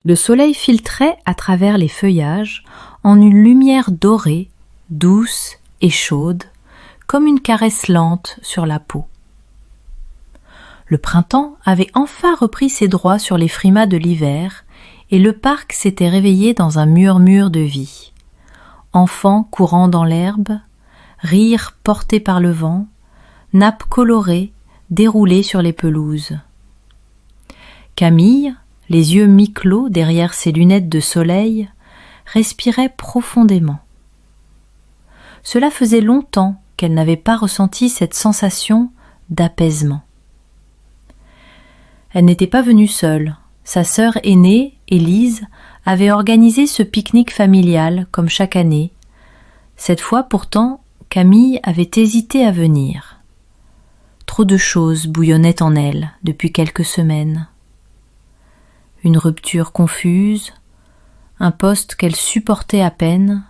Le soleil filtrait à travers les feuillages en une lumière dorée, douce et chaude, comme une caresse lente sur la peau. Le printemps avait enfin repris ses droits sur les frimas de l'hiver et le parc s'était réveillé dans un murmure de vie. Enfants courant dans l'herbe, rires portés par le vent, nappes colorées déroulées sur les pelouses. Camille, les yeux mi-clos derrière ses lunettes de soleil, respirait profondément. Cela faisait longtemps qu'elle n'avait pas ressenti cette sensation d'apaisement. Elle n'était pas venue seule. Sa sœur aînée, Élise, avait organisé ce pique-nique familial comme chaque année. Cette fois pourtant, Camille avait hésité à venir. Trop de choses bouillonnaient en elle depuis quelques semaines. Une rupture confuse, un poste qu'elle supportait à peine,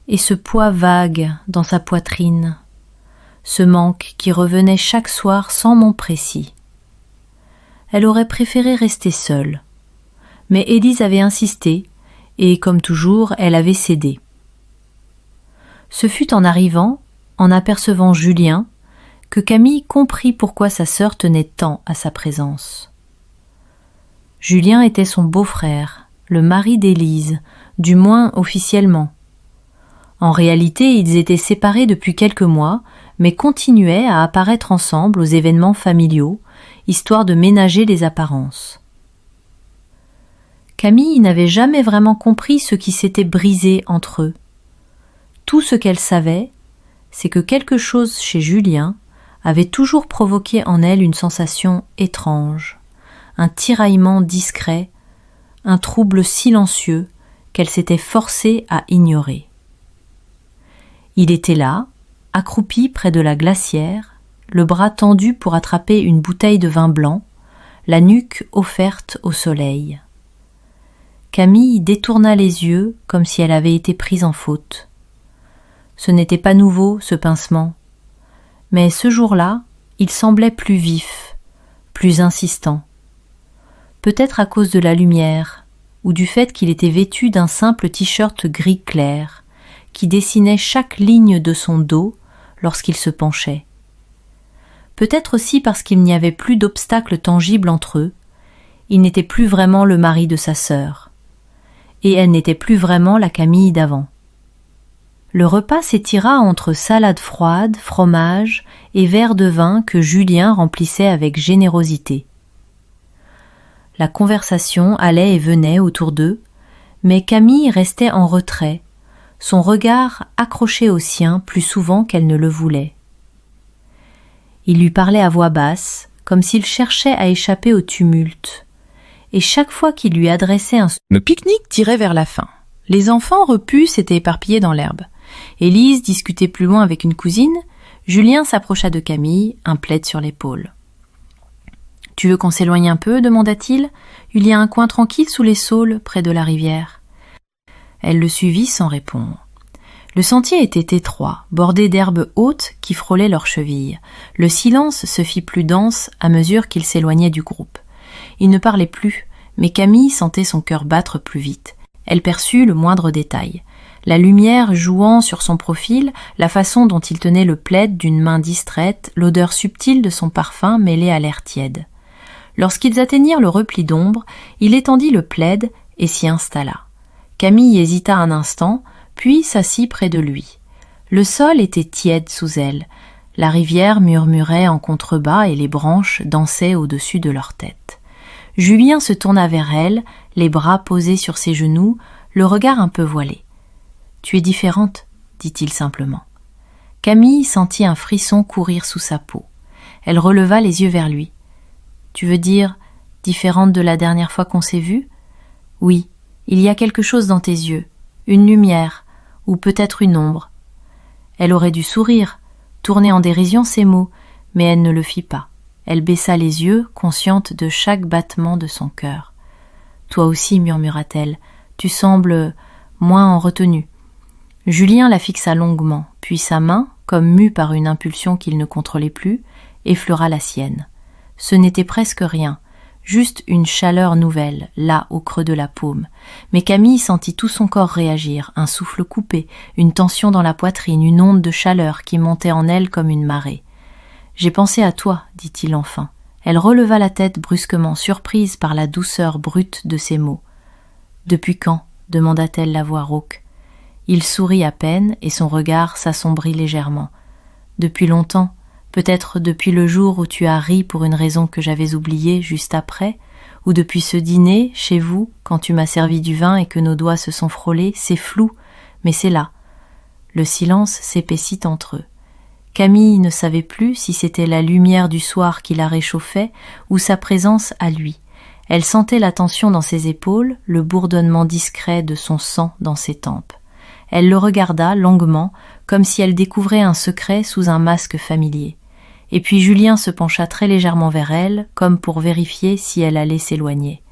et ce poids vague dans sa poitrine, ce manque qui revenait chaque soir sans nom précis. Elle aurait préféré rester seule, mais Élise avait insisté, et comme toujours, elle avait cédé. Ce fut en arrivant, en apercevant Julien, que Camille comprit pourquoi sa sœur tenait tant à sa présence. Julien était son beau-frère, le mari d'Élise, du moins officiellement. En réalité, ils étaient séparés depuis quelques mois, mais continuaient à apparaître ensemble aux événements familiaux, histoire de ménager les apparences. Camille n'avait jamais vraiment compris ce qui s'était brisé entre eux. Tout ce qu'elle savait, c'est que quelque chose chez Julien avait toujours provoqué en elle une sensation étrange, un tiraillement discret, un trouble silencieux qu'elle s'était forcée à ignorer. Il était là, accroupi près de la glacière, le bras tendu pour attraper une bouteille de vin blanc, la nuque offerte au soleil. Camille détourna les yeux comme si elle avait été prise en faute. Ce n'était pas nouveau, ce pincement, mais ce jour-là, il semblait plus vif, plus insistant. Peut-être à cause de la lumière, ou du fait qu'il était vêtu d'un simple t-shirt gris clair, qui dessinait chaque ligne de son dos lorsqu'il se penchait. Peut-être aussi parce qu'il n'y avait plus d'obstacle tangible entre eux, il n'était plus vraiment le mari de sa sœur, et elle n'était plus vraiment la Camille d'avant. Le repas s'étira entre salade froide, fromage et verre de vin que Julien remplissait avec générosité. La conversation allait et venait autour d'eux, mais Camille restait en retrait, son regard accroché au sien plus souvent qu'elle ne le voulait. Il lui parlait à voix basse, comme s'il cherchait à échapper au tumulte, et chaque fois qu'il lui adressait un... Le pique-nique tirait vers la fin. Les enfants repus s'étaient éparpillés dans l'herbe. Élise discutait plus loin avec une cousine. Julien s'approcha de Camille, un plaid sur l'épaule. « Tu veux qu'on s'éloigne un peu ?» demanda-t-il. « Il y a un coin tranquille sous les saules, près de la rivière. » Elle le suivit sans répondre. Le sentier était étroit, bordé d'herbes hautes qui frôlaient leurs chevilles. Le silence se fit plus dense à mesure qu'il s'éloignait du groupe. Il ne parlait plus, mais Camille sentait son cœur battre plus vite. Elle perçut le moindre détail. La lumière jouant sur son profil, la façon dont il tenait le plaid d'une main distraite, l'odeur subtile de son parfum mêlée à l'air tiède. Lorsqu'ils atteignirent le repli d'ombre, il étendit le plaid et s'y installa. Camille hésita un instant, puis s'assit près de lui. Le sol était tiède sous elle. La rivière murmurait en contrebas et les branches dansaient au-dessus de leur tête. Julien se tourna vers elle, les bras posés sur ses genoux, le regard un peu voilé. « Tu es différente, » dit-il simplement. Camille sentit un frisson courir sous sa peau. Elle releva les yeux vers lui. « Tu veux dire différente de la dernière fois qu'on s'est vu ? Oui, il y a quelque chose dans tes yeux, une lumière, ou peut-être une ombre. » Elle aurait dû sourire, tourner en dérision ces mots, mais elle ne le fit pas. Elle baissa les yeux, consciente de chaque battement de son cœur. « Toi aussi, murmura-t-elle, tu sembles moins en retenue. » Julien la fixa longuement, puis sa main, comme mue par une impulsion qu'il ne contrôlait plus, effleura la sienne. Ce n'était presque rien. juste une chaleur nouvelle, là au creux de la paume. Mais Camille sentit tout son corps réagir, un souffle coupé, une tension dans la poitrine, une onde de chaleur qui montait en elle comme une marée. « J'ai pensé à toi, dit-il enfin. Elle releva la tête brusquement, surprise par la douceur brute de ses mots. « Depuis quand ?» demanda-t-elle la voix rauque. Il sourit à peine et son regard s'assombrit légèrement. « Depuis longtemps, peut-être depuis le jour où tu as ri pour une raison que j'avais oubliée juste après, ou depuis ce dîner, chez vous, quand tu m'as servi du vin et que nos doigts se sont frôlés, c'est flou, mais c'est là. » Le silence s'épaissit entre eux. Camille ne savait plus si c'était la lumière du soir qui la réchauffait ou sa présence à lui. Elle sentait la tension dans ses épaules, le bourdonnement discret de son sang dans ses tempes. Elle le regarda longuement, comme si elle découvrait un secret sous un masque familier. Et puis Julien se pencha très légèrement vers elle, comme pour vérifier si elle allait s'éloigner.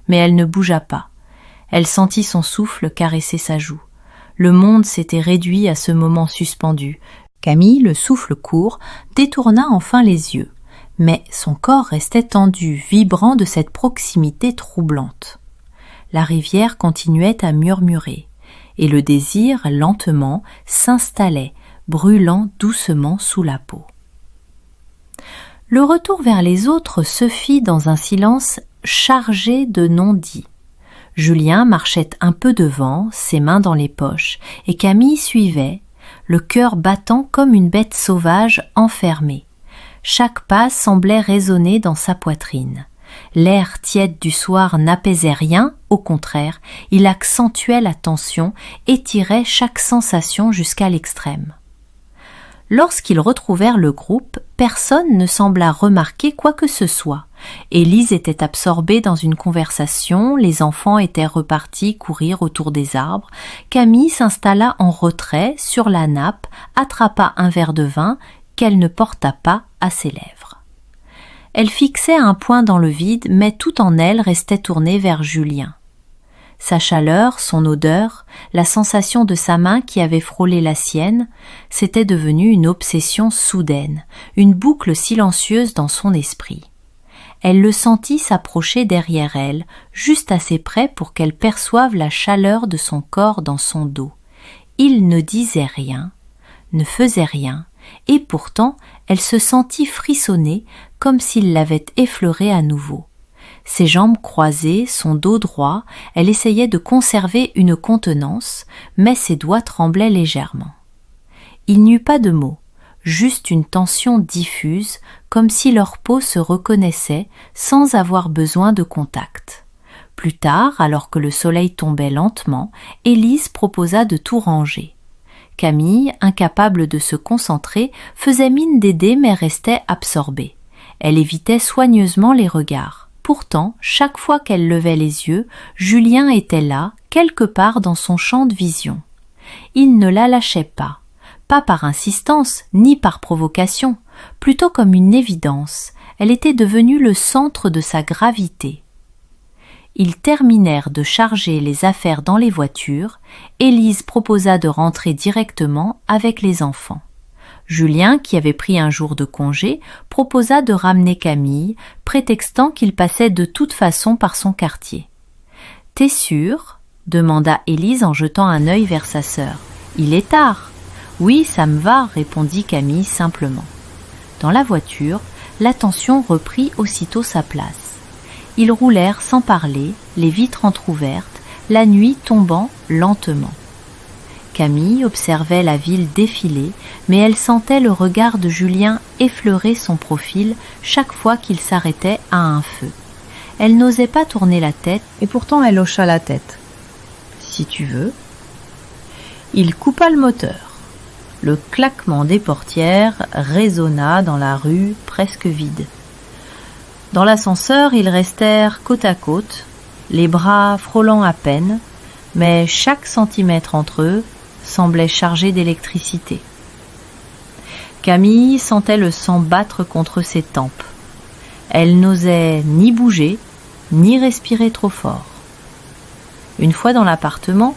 Mais elle ne bougea pas. Elle sentit son souffle caresser sa joue. Le monde s'était réduit à ce moment suspendu. Camille, le souffle court, détourna enfin les yeux, mais son corps restait tendu, vibrant de cette proximité troublante. La rivière continuait à murmurer, et le désir, lentement, s'installait, brûlant doucement sous la peau. Le retour vers les autres se fit dans un silence chargé de non-dits. Julien marchait un peu devant, ses mains dans les poches, et Camille suivait, le cœur battant comme une bête sauvage enfermée. Chaque pas semblait résonner dans sa poitrine. L'air tiède du soir n'apaisait rien, au contraire, il accentuait la tension, étirait chaque sensation jusqu'à l'extrême. Lorsqu'ils retrouvèrent le groupe, personne ne sembla remarquer quoi que ce soit. Élise était absorbée dans une conversation, les enfants étaient repartis courir autour des arbres. Camille s'installa en retrait sur la nappe, attrapa un verre de vin qu'elle ne porta pas à ses lèvres. Elle fixait un point dans le vide, mais tout en elle restait tournée vers Julien. Sa chaleur, son odeur, la sensation de sa main qui avait frôlé la sienne, c'était devenu une obsession soudaine, une boucle silencieuse dans son esprit. Elle le sentit s'approcher derrière elle, juste assez près pour qu'elle perçoive la chaleur de son corps dans son dos. Il ne disait rien, ne faisait rien, et pourtant elle se sentit frissonner comme s'il l'avait effleurée à nouveau. Ses jambes croisées, son dos droit, elle essayait de conserver une contenance, mais ses doigts tremblaient légèrement. Il n'y eut pas de mots, juste une tension diffuse, comme si leur peau se reconnaissait sans avoir besoin de contact. Plus tard, alors que le soleil tombait lentement, Élise proposa de tout ranger. Camille, incapable de se concentrer, faisait mine d'aider mais restait absorbée. Elle évitait soigneusement les regards. Pourtant, chaque fois qu'elle levait les yeux, Julien était là, quelque part dans son champ de vision. Il ne la lâchait pas par insistance, ni par provocation, plutôt comme une évidence. Elle était devenue le centre de sa gravité. Ils terminèrent de charger les affaires dans les voitures. Élise proposa de rentrer directement avec les enfants. Julien, qui avait pris un jour de congé, proposa de ramener Camille, prétextant qu'il passait de toute façon par son quartier. « T'es sûre ?» demanda Élise en jetant un œil vers sa sœur. « Il est tard. »« Oui, ça me va, » répondit Camille simplement. Dans la voiture, l'attention reprit aussitôt sa place. Ils roulèrent sans parler, les vitres entr'ouvertes, la nuit tombant lentement. Camille observait la ville défiler, mais elle sentait le regard de Julien effleurer son profil chaque fois qu'il s'arrêtait à un feu. Elle n'osait pas tourner la tête, et pourtant elle hocha la tête. « Si tu veux. » Il coupa le moteur. Le claquement des portières résonna dans la rue presque vide. Dans l'ascenseur, ils restèrent côte à côte, les bras frôlant à peine, mais chaque centimètre entre eux semblait chargé d'électricité. Camille sentait le sang battre contre ses tempes. Elle n'osait ni bouger, ni respirer trop fort. Une fois dans l'appartement,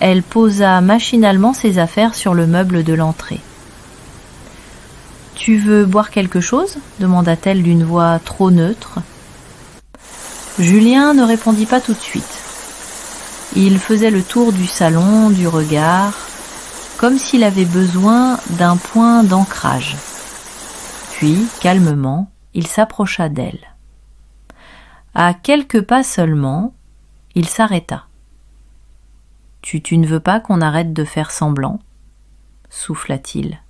elle posa machinalement ses affaires sur le meuble de l'entrée. « Tu veux boire quelque chose ?» demanda-t-elle d'une voix trop neutre. Julien ne répondit pas tout de suite. Il faisait le tour du salon, du regard, comme s'il avait besoin d'un point d'ancrage. Puis, calmement, il s'approcha d'elle. À quelques pas seulement, il s'arrêta. « Tu ne veux pas qu'on arrête de faire semblant ?» souffla-t-il.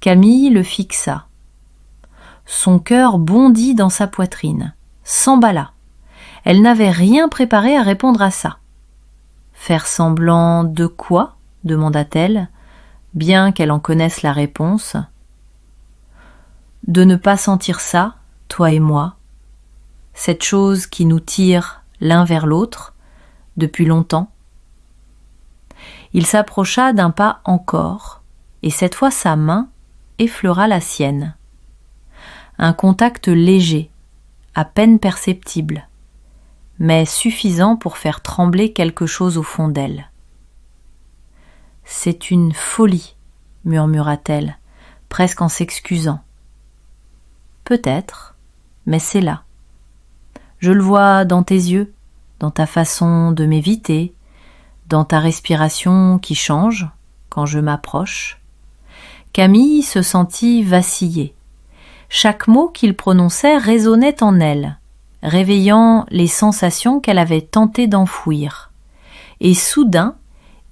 Camille le fixa. Son cœur bondit dans sa poitrine, s'emballa. Elle n'avait rien préparé à répondre à ça. « Faire semblant de quoi ?» demanda-t-elle, bien qu'elle en connaisse la réponse. « De ne pas sentir ça, toi et moi, cette chose qui nous tire l'un vers l'autre depuis longtemps. » Il s'approcha d'un pas encore, et cette fois sa main effleura la sienne. Un contact léger, à peine perceptible, mais suffisant pour faire trembler quelque chose au fond d'elle. « C'est une folie, » murmura-t-elle, presque en s'excusant. « Peut-être, mais c'est là. Je le vois dans tes yeux, dans ta façon de m'éviter, dans ta respiration qui change quand je m'approche. » Camille se sentit vaciller. Chaque mot qu'il prononçait résonnait en elle, réveillant les sensations qu'elle avait tenté d'enfouir. Et soudain,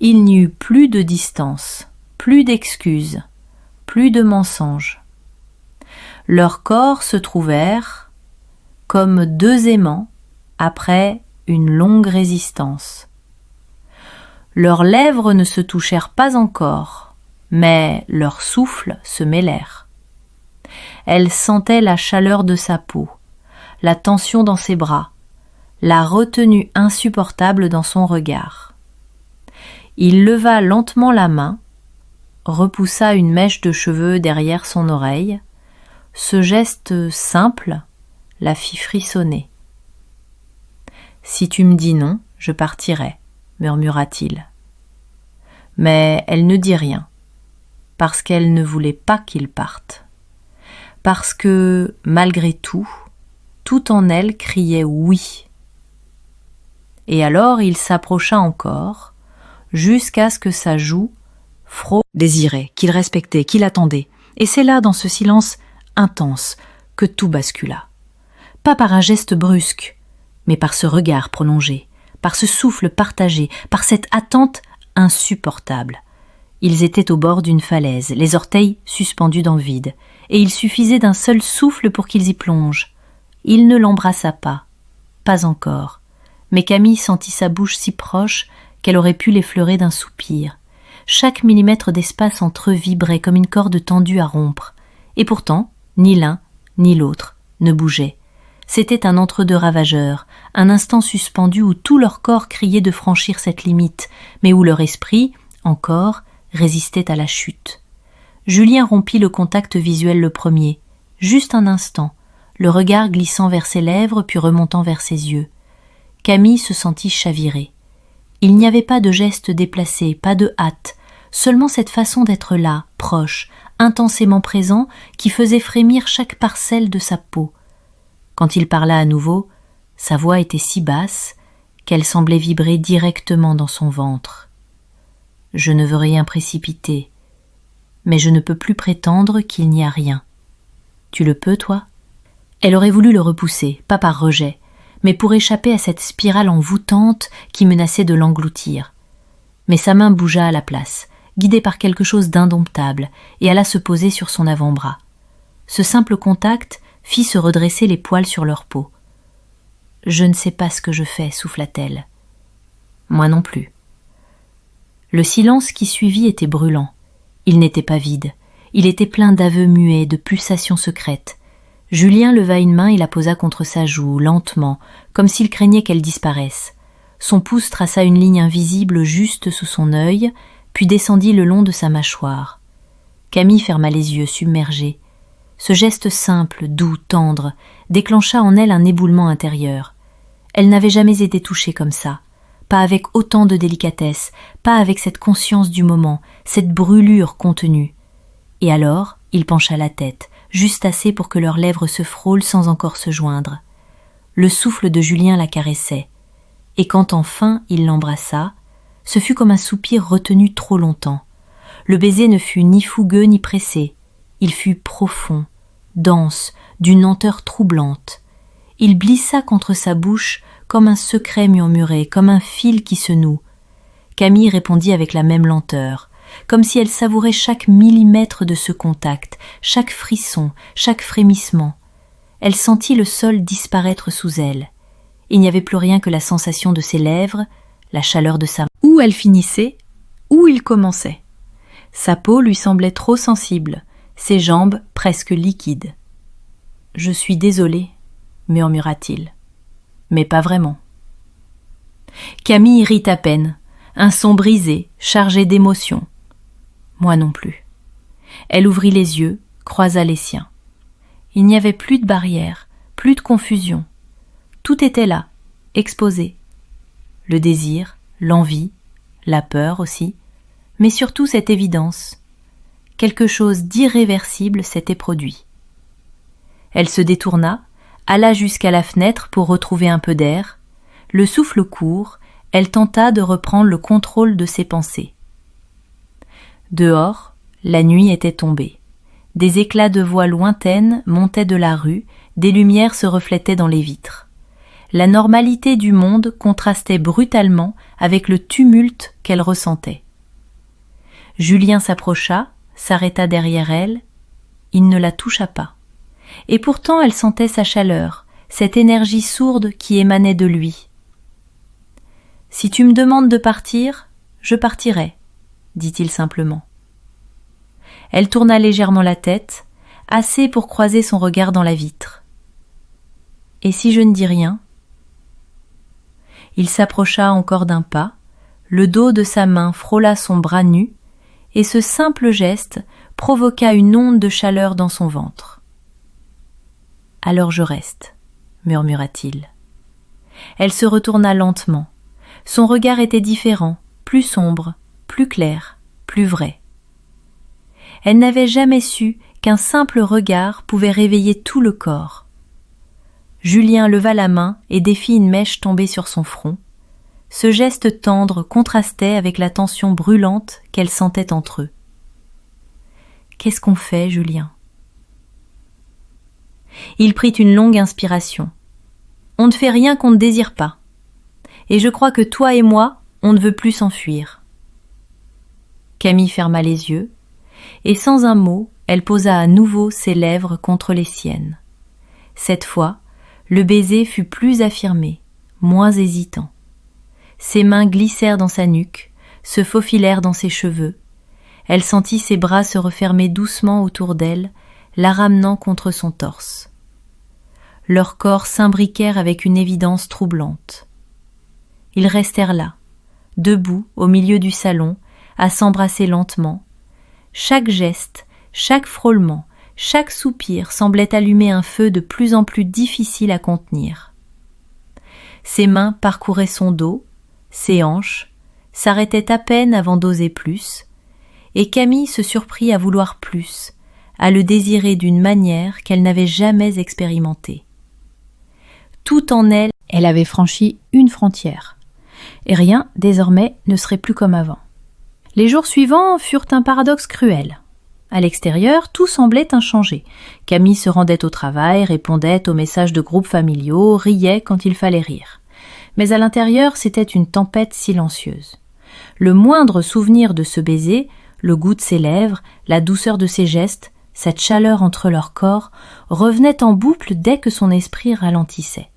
il n'y eut plus de distance, plus d'excuses, plus de mensonges. Leurs corps se trouvèrent comme deux aimants après une longue résistance. Leurs lèvres ne se touchèrent pas encore, mais leurs souffles se mêlèrent. Elle sentait la chaleur de sa peau, la tension dans ses bras, la retenue insupportable dans son regard. Il leva lentement la main, repoussa une mèche de cheveux derrière son oreille. Ce geste simple la fit frissonner. « Si tu me dis non, je partirai, » murmura-t-il. Mais elle ne dit rien, parce qu'elle ne voulait pas qu'il parte. Parce que, malgré tout, tout en elle criait oui. Et alors il s'approcha encore, jusqu'à ce que sa joue frôle désirait, qu'il respectait, qu'il attendait. Et c'est là, dans ce silence intense, que tout bascula. Pas par un geste brusque, mais par ce regard prolongé, par ce souffle partagé, par cette attente insupportable. Ils étaient au bord d'une falaise, les orteils suspendus dans le vide, et il suffisait d'un seul souffle pour qu'ils y plongent. Il ne l'embrassa pas encore, mais Camille sentit sa bouche si proche qu'elle aurait pu l'effleurer d'un soupir. Chaque millimètre d'espace entre eux vibrait comme une corde tendue à rompre, et pourtant, ni l'un ni l'autre ne bougeait. C'était un entre-deux ravageur, un instant suspendu où tout leur corps criait de franchir cette limite, mais où leur esprit, encore, résistait à la chute. Julien rompit le contact visuel le premier, juste un instant, le regard glissant vers ses lèvres puis remontant vers ses yeux. Camille se sentit chavirer. Il n'y avait pas de geste déplacé, pas de hâte, seulement cette façon d'être là, proche, intensément présent, qui faisait frémir chaque parcelle de sa peau. Quand il parla à nouveau, sa voix était si basse qu'elle semblait vibrer directement dans son ventre. « Je ne veux rien précipiter, mais je ne peux plus prétendre qu'il n'y a rien. Tu le peux, toi ?» Elle aurait voulu le repousser, pas par rejet, mais pour échapper à cette spirale envoûtante qui menaçait de l'engloutir. Mais sa main bougea à la place, guidée par quelque chose d'indomptable, et alla se poser sur son avant-bras. Ce simple contact fit se redresser les poils sur leur peau. « Je ne sais pas ce que je fais, » souffla-t-elle. « Moi non plus. » Le silence qui suivit était brûlant. Il n'était pas vide. Il était plein d'aveux muets, de pulsations secrètes. Julien leva une main et la posa contre sa joue, lentement, comme s'il craignait qu'elle disparaisse. Son pouce traça une ligne invisible juste sous son œil, puis descendit le long de sa mâchoire. Camille ferma les yeux, submergée. Ce geste simple, doux, tendre, déclencha en elle un éboulement intérieur. Elle n'avait jamais été touchée comme ça, pas avec autant de délicatesse, pas avec cette conscience du moment, cette brûlure contenue. Et alors, il pencha la tête, juste assez pour que leurs lèvres se frôlent sans encore se joindre. le souffle de Julien la caressait, et quand enfin il l'embrassa, ce fut comme un soupir retenu trop longtemps. Le baiser ne fut ni fougueux ni pressé, il fut profond, dense, d'une lenteur troublante. Il blissa contre sa bouche comme un secret murmuré, comme un fil qui se noue. Camille répondit avec la même lenteur, comme si elle savourait chaque millimètre de ce contact, chaque frisson, chaque frémissement. Elle sentit le sol disparaître sous elle. Il n'y avait plus rien que la sensation de ses lèvres, la chaleur de sa main. Où elle finissait, où il commençait. Sa peau lui semblait trop sensible, ses jambes presque liquides. « Je suis désolé, » murmura-t-il. Mais pas vraiment. Camille rit à peine, un son brisé, chargé d'émotions. Moi non plus. Elle ouvrit les yeux, croisa les siens. Il n'y avait plus de barrière, plus de confusion. Tout était là, exposé. Le désir, l'envie, la peur aussi, mais surtout cette évidence. Quelque chose d'irréversible s'était produit. Elle se détourna, alla jusqu'à la fenêtre pour retrouver un peu d'air. Le souffle court, elle tenta de reprendre le contrôle de ses pensées. Dehors, la nuit était tombée. Des éclats de voix lointaines montaient de la rue, des lumières se reflétaient dans les vitres. La normalité du monde contrastait brutalement avec le tumulte qu'elle ressentait. Julien s'approcha, s'arrêta derrière elle. Il ne la toucha pas. Et pourtant elle sentait sa chaleur, cette énergie sourde qui émanait de lui. « Si tu me demandes de partir, je partirai, » dit-il simplement. Elle tourna légèrement la tête, assez pour croiser son regard dans la vitre. « Et si je ne dis rien ?» Il s'approcha encore d'un pas, le dos de sa main frôla son bras nu, et ce simple geste provoqua une onde de chaleur dans son ventre. « Alors je reste, » murmura-t-il. Elle se retourna lentement. Son regard était différent, plus sombre, plus clair, plus vrai. Elle n'avait jamais su qu'un simple regard pouvait réveiller tout le corps. Julien leva la main et défit une mèche tombée sur son front. Ce geste tendre contrastait avec la tension brûlante qu'elle sentait entre eux. « Qu'est-ce qu'on fait, Julien ?» Il prit une longue inspiration. « On ne fait rien qu'on ne désire pas. Et je crois que toi et moi, on ne veut plus s'enfuir. » Camille ferma les yeux, et sans un mot, elle posa à nouveau ses lèvres contre les siennes. Cette fois, le baiser fut plus affirmé, moins hésitant. Ses mains glissèrent dans sa nuque, se faufilèrent dans ses cheveux. Elle sentit ses bras se refermer doucement autour d'elle, la ramenant contre son torse. Leurs corps s'imbriquèrent avec une évidence troublante. Ils restèrent là, debout au milieu du salon, à s'embrasser lentement. Chaque geste, chaque frôlement, chaque soupir semblait allumer un feu de plus en plus difficile à contenir. Ses mains parcouraient son dos, ses hanches, s'arrêtaient à peine avant d'oser plus, et Camille se surprit à vouloir plus, à le désirer d'une manière qu'elle n'avait jamais expérimentée. Tout en elle, elle avait franchi une frontière. Et rien, désormais, ne serait plus comme avant. Les jours suivants furent un paradoxe cruel. À l'extérieur, tout semblait inchangé. Camille se rendait au travail, répondait aux messages de groupes familiaux, riait quand il fallait rire. Mais à l'intérieur, c'était une tempête silencieuse. Le moindre souvenir de ce baiser, le goût de ses lèvres, la douceur de ses gestes, cette chaleur entre leurs corps, revenait en boucle dès que son esprit ralentissait.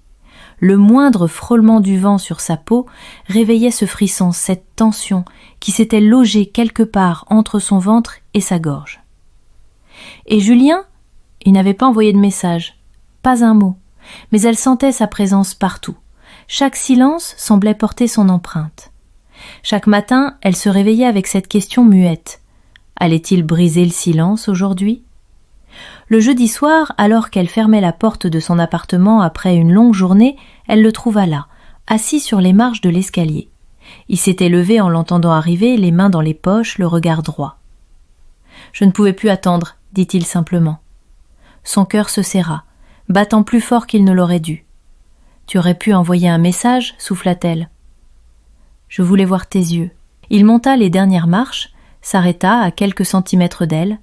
Le moindre frôlement du vent sur sa peau réveillait ce frisson, cette tension qui s'était logée quelque part entre son ventre et sa gorge. Et Julien, il n'avait pas envoyé de message, pas un mot, mais elle sentait sa présence partout. Chaque silence semblait porter son empreinte. Chaque matin, elle se réveillait avec cette question muette. Allait-il briser le silence aujourd'hui ? Le jeudi soir, alors qu'elle fermait la porte de son appartement après une longue journée, elle le trouva là, assis sur les marches de l'escalier. Il s'était levé en l'entendant arriver, les mains dans les poches, le regard droit. « Je ne pouvais plus attendre », dit-il simplement. Son cœur se serra, battant plus fort qu'il ne l'aurait dû. Tu aurais pu envoyer un message, souffla-t-elle. Je voulais voir tes yeux. Il monta les dernières marches, s'arrêta à quelques centimètres d'elle.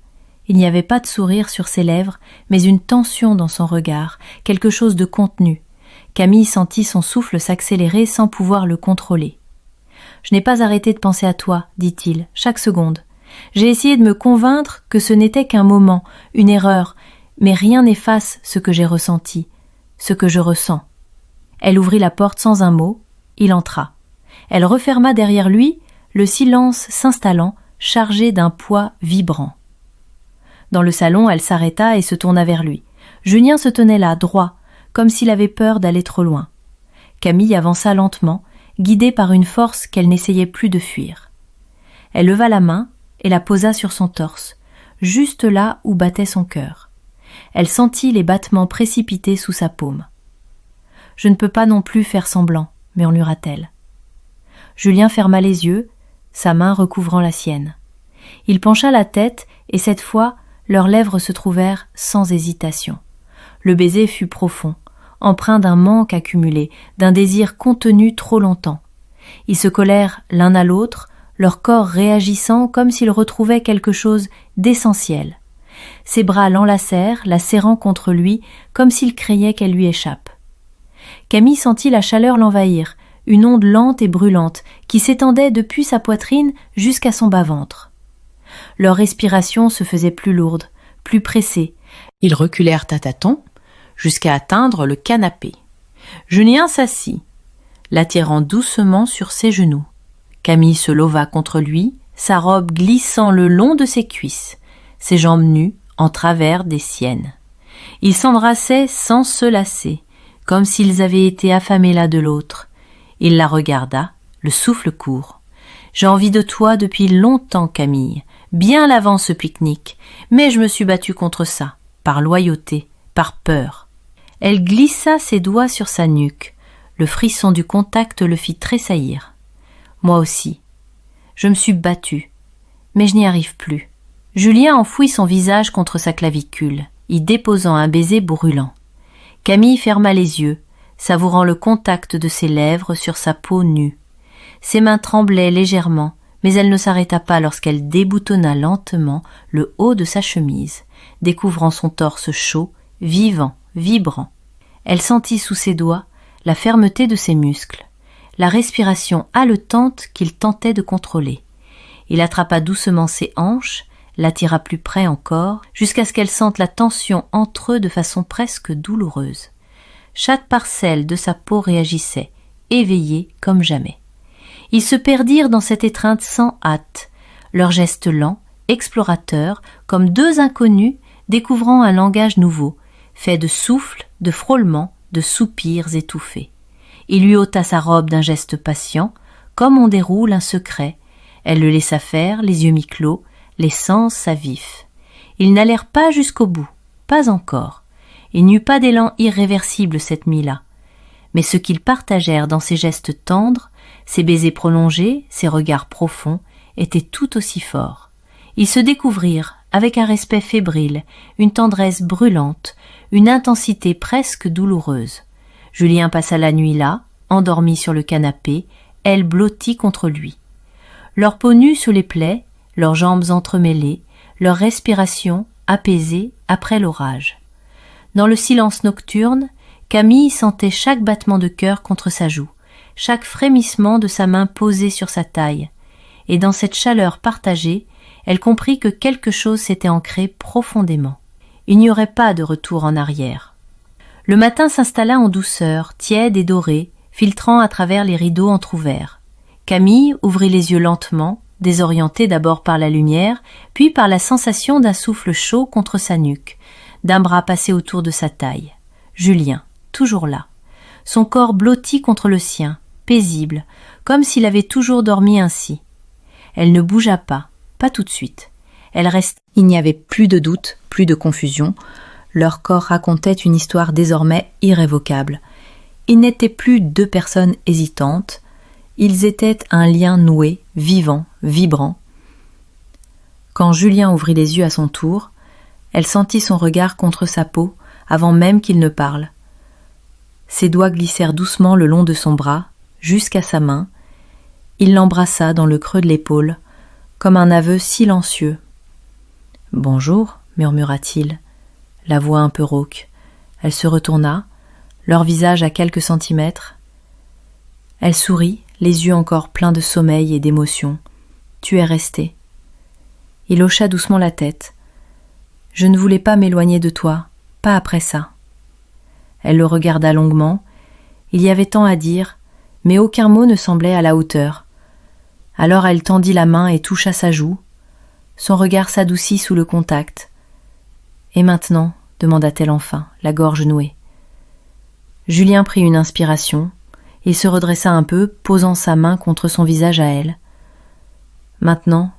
Il n'y avait pas de sourire sur ses lèvres, mais une tension dans son regard, quelque chose de contenu. Camille sentit son souffle s'accélérer sans pouvoir le contrôler. « Je n'ai pas arrêté de penser à toi, dit-il, chaque seconde. J'ai essayé de me convaincre que ce n'était qu'un moment, une erreur, mais rien n'efface ce que j'ai ressenti, ce que je ressens. » Elle ouvrit la porte sans un mot, il entra. Elle referma derrière lui, le silence s'installant, chargé d'un poids vibrant. Dans le salon, elle s'arrêta et se tourna vers lui. Julien se tenait là, droit, comme s'il avait peur d'aller trop loin. Camille avança lentement, guidée par une force qu'elle n'essayait plus de fuir. Elle leva la main et la posa sur son torse, juste là où battait son cœur. Elle sentit les battements précipités sous sa paume. « Je ne peux pas non plus faire semblant, » murmura-t-elle. Julien ferma les yeux, sa main recouvrant la sienne. Il pencha la tête et cette fois, leurs lèvres se trouvèrent sans hésitation. Le baiser fut profond, empreint d'un manque accumulé, d'un désir contenu trop longtemps. Ils se collèrent l'un à l'autre, leur corps réagissant comme s'ils retrouvaient quelque chose d'essentiel. Ses bras l'enlacèrent, la serrant contre lui, comme s'il craignait qu'elle lui échappe. Camille sentit la chaleur l'envahir, une onde lente et brûlante qui s'étendait depuis sa poitrine jusqu'à son bas-ventre. Leur respiration se faisait plus lourde, plus pressée. Ils reculèrent à tâtons jusqu'à atteindre le canapé. Julien s'assit, l'attirant doucement sur ses genoux. Camille se leva contre lui, sa robe glissant le long de ses cuisses, ses jambes nues en travers des siennes. Ils s'embrassaient sans se lasser, comme s'ils avaient été affamés l'un de l'autre. Il la regarda, le souffle court. « J'ai envie de toi depuis longtemps, Camille, bien avant ce pique-nique, mais je me suis battue contre ça, par loyauté, par peur. » Elle glissa ses doigts sur sa nuque. Le frisson du contact le fit tressaillir. « Moi aussi. Je me suis battue, mais je n'y arrive plus. » Julien enfouit son visage contre sa clavicule, y déposant un baiser brûlant. Camille ferma les yeux, savourant le contact de ses lèvres sur sa peau nue. Ses mains tremblaient légèrement, mais elle ne s'arrêta pas lorsqu'elle déboutonna lentement le haut de sa chemise, découvrant son torse chaud, vivant, vibrant. Elle sentit sous ses doigts la fermeté de ses muscles, la respiration haletante qu'il tentait de contrôler. Il attrapa doucement ses hanches, l'attira plus près encore, jusqu'à ce qu'elle sente la tension entre eux de façon presque douloureuse. Chaque parcelle de sa peau réagissait, éveillée comme jamais. Ils se perdirent dans cette étreinte sans hâte, leurs gestes lents, explorateurs, comme deux inconnus découvrant un langage nouveau, fait de souffles, de frôlements, de soupirs étouffés. Il lui ôta sa robe d'un geste patient, comme on déroule un secret. Elle le laissa faire, les yeux mi-clos, les sens à vif. Ils n'allèrent pas jusqu'au bout, pas encore. Il n'y eut pas d'élan irréversible cette nuit-là. Mais ce qu'ils partagèrent dans ces gestes tendres, ces baisers prolongés, ces regards profonds, était tout aussi fort. Ils se découvrirent avec un respect fébrile, une tendresse brûlante, une intensité presque douloureuse. Julien passa la nuit là, endormi sur le canapé, elle blottie contre lui. Leur peau nue sous les plaies, leurs jambes entremêlées, leur respiration apaisée après l'orage. Dans le silence nocturne, Camille sentait chaque battement de cœur contre sa joue, chaque frémissement de sa main posée sur sa taille, et dans cette chaleur partagée, elle comprit que quelque chose s'était ancré profondément. Il n'y aurait pas de retour en arrière. Le matin s'installa en douceur, tiède et dorée, filtrant à travers les rideaux entr'ouverts. Camille ouvrit les yeux lentement, désorientée d'abord par la lumière, puis par la sensation d'un souffle chaud contre sa nuque, d'un bras passé autour de sa taille. Julien, toujours là. Son corps blotti contre le sien, paisible, comme s'il avait toujours dormi ainsi. Elle ne bougea pas tout de suite. Elle restait. Il n'y avait plus de doute, plus de confusion. Leur corps racontait une histoire désormais irrévocable. Ils n'étaient plus deux personnes hésitantes. Ils étaient un lien noué, vivant, vibrant. Quand Julien ouvrit les yeux à son tour, elle sentit son regard contre sa peau avant même qu'il ne parle. Ses doigts glissèrent doucement le long de son bras, jusqu'à sa main. Il l'embrassa dans le creux de l'épaule, comme un aveu silencieux. « Bonjour, murmura-t-il, la voix un peu rauque. Elle se retourna, leur visage à quelques centimètres. Elle sourit, les yeux encore pleins de sommeil et d'émotion. « Tu es resté. » Il hocha doucement la tête. « Je ne voulais pas m'éloigner de toi, pas après ça. » Elle le regarda longuement. Il y avait tant à dire, mais aucun mot ne semblait à la hauteur. Alors elle tendit la main et toucha sa joue. Son regard s'adoucit sous le contact. « Et maintenant ?» demanda-t-elle enfin, la gorge nouée. Julien prit une inspiration. Il se redressa un peu, posant sa main contre son visage à elle. « Maintenant,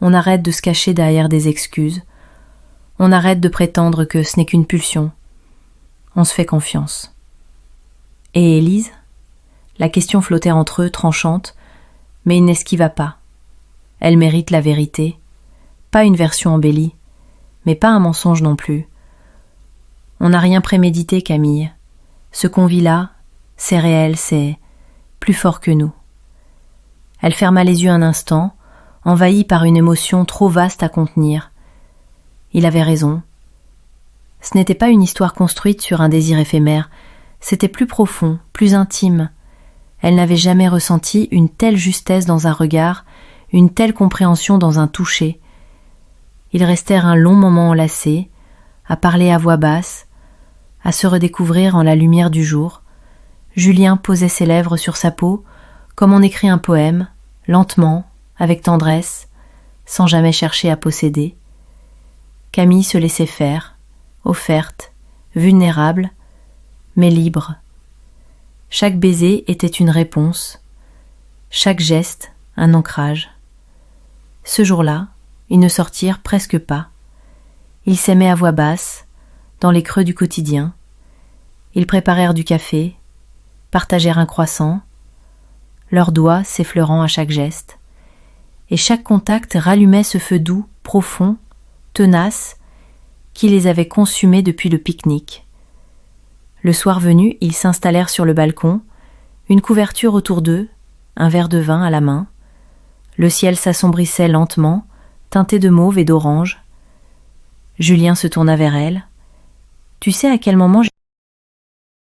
on arrête de se cacher derrière des excuses. On arrête de prétendre que ce n'est qu'une pulsion. On se fait confiance. » « Et Élise ?» La question flottait entre eux, tranchante, mais il n'esquiva pas. Elle mérite la vérité, pas une version embellie, mais pas un mensonge non plus. On n'a rien prémédité, Camille. Ce qu'on vit là, c'est réel, c'est plus fort que nous. Elle ferma les yeux un instant, envahie par une émotion trop vaste à contenir. Il avait raison. Ce n'était pas une histoire construite sur un désir éphémère, c'était plus profond, plus intime. Elle n'avait jamais ressenti une telle justesse dans un regard, une telle compréhension dans un toucher. Ils restèrent un long moment enlacés, à parler à voix basse, à se redécouvrir en la lumière du jour. Julien posait ses lèvres sur sa peau, comme on écrit un poème, lentement, avec tendresse, sans jamais chercher à posséder. Camille se laissait faire, offerte, vulnérable, mais libre. Chaque baiser était une réponse, chaque geste un ancrage. Ce jour-là, ils ne sortirent presque pas. Ils s'aimaient à voix basse, dans les creux du quotidien. Ils préparèrent du café, partagèrent un croissant, leurs doigts s'effleurant à chaque geste. Et chaque contact rallumait ce feu doux, profond, tenace, qui les avait consumés depuis le pique-nique. Le soir venu, ils s'installèrent sur le balcon, une couverture autour d'eux, un verre de vin à la main. Le ciel s'assombrissait lentement, teinté de mauve et d'orange. Julien se tourna vers elle. « Tu sais à quel moment